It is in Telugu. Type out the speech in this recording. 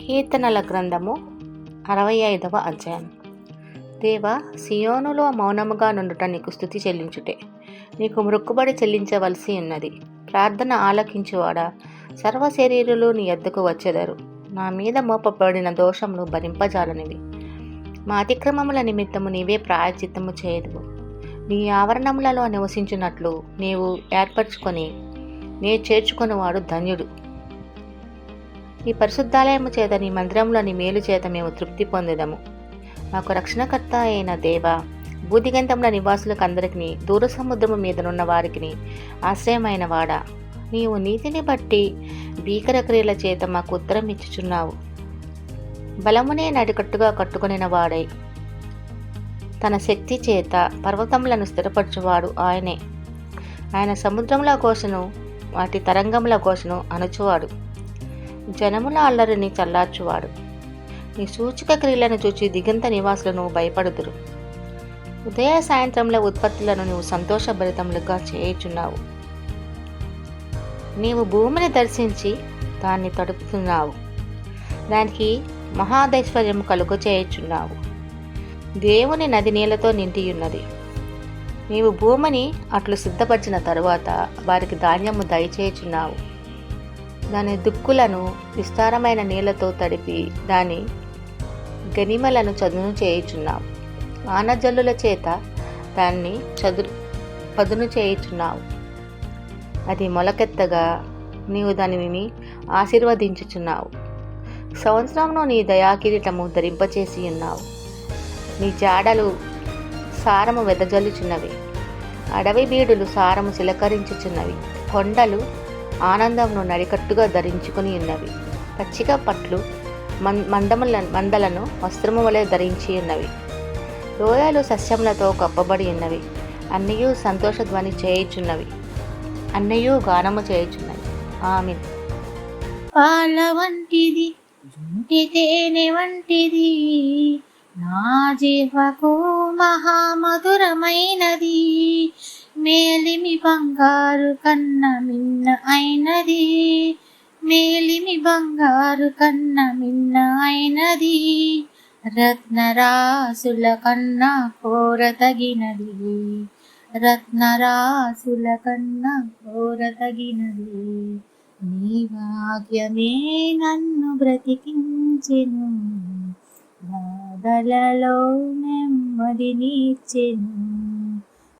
కీర్తనల గ్రంథము 65వ అధ్యాయం. దేవా, సియోనులో మౌనముగా నుండుట నీకు స్తుతి చెల్లించుటే, నీకు మృక్కుబడి చెల్లించవలసి ఉన్నది. ప్రార్థన ఆలకించువాడా, సర్వ శరీరులు నీ యొద్దకు వచ్చెదరు. నా మీద మోపబడిన దోషములు భరింపజాలనివి. మా అతిక్రమముల నిమిత్తము నీవే ప్రాయశ్చిత్తము చేయదువు. నీ ఆవరణములలో నివసించున్నట్లు నీవు ఏర్పరచుకొని నే చేర్చుకొనివాడు ధన్యుడు. ఈ పరిశుద్ధాలయము చేత నీ మందిరంలోని మేలు చేత మేము తృప్తి పొందేదము. మాకు రక్షణకర్త అయిన దేవా, భూదిగంతముల నివాసులకు అందరికీ, దూర సముద్రము మీదనున్న వారికి ఆశ్రయమైన వాడా, నీవు నీతిని బట్టి భీకర క్రియల చేత మాకు ఉత్తరం ఇచ్చుచున్నావు. బలమునే నడికట్టుగా కట్టుకొనిన వాడై తన శక్తి చేత పర్వతములను స్థిరపరచువాడు ఆయనే. ఆయన సముద్రముల ఘోషను వాటి తరంగముల ఘోషను అణచువాడు. జనముల అల్లరిని చల్లార్చువాడు. నీ సూచక క్రియలను చూచి దిగంత నివాసులను భయపడుదురు. ఉదయ సాయంత్రముల ఉత్పత్తులను నీవు సంతోషభరితములుగా చేయుచున్నావు. నీవు భూమిని దర్శించి దాన్ని తడుపుతున్నావు. దానికి మహాదైశ్వర్యము కలుగ చేయుచున్నావు. దేవుని నది నీళ్లతో నిండియున్నది. నీవు భూమిని అట్లు సిద్ధపరిచిన తరువాత వారికి ధాన్యము దయచేయుచున్నావు. దాని దుక్కులను విస్తారమైన నీళ్లతో తడిపి దాని గనిమలను చదును చేయుచున్నావు. వానజల్లుల చేత దాన్ని పదును చేయుచున్నావు. అది మొలకెత్తగా నీవు దానిని ఆశీర్వదించుచున్నావు. సంవత్సరంలో నీ దయాకిరీటము ధరింపచేసి ఉన్నావు. నీ జాడలు సారము వెదజల్లుచున్నవి. అడవి బీడులు సారము సిలకరించుచున్నవి. కొండలు ఆనందమును నడికట్టుగా ధరించుకుని ఉన్నవి. పచ్చిక పట్లు మందలను వస్త్రము వలె ధరించి ఉన్నవి. లోయలు సస్యములతో కప్పబడి ఉన్నవి. అన్నయూ సంతోషధ్వని చేయుచున్నవి. అన్నయూ గానము చేయుచున్నవి. ఆమేన్. పాల వంటిది, జుంటి తేనె వంటిది, నా జీవకు మహామధురమైనది. మేలిమి బంగారు కన్న మిన్న అయినది. మేలిమి బంగారు కన్న మిన్న అయినది. రత్నరాసుల కన్నా కోరతగినది. రత్నరాసుల కన్నా కోరతగినది. నీ వాక్యమే నన్ను బ్రతికించెను. బాధలలో నెమ్మదినిచ్చెను.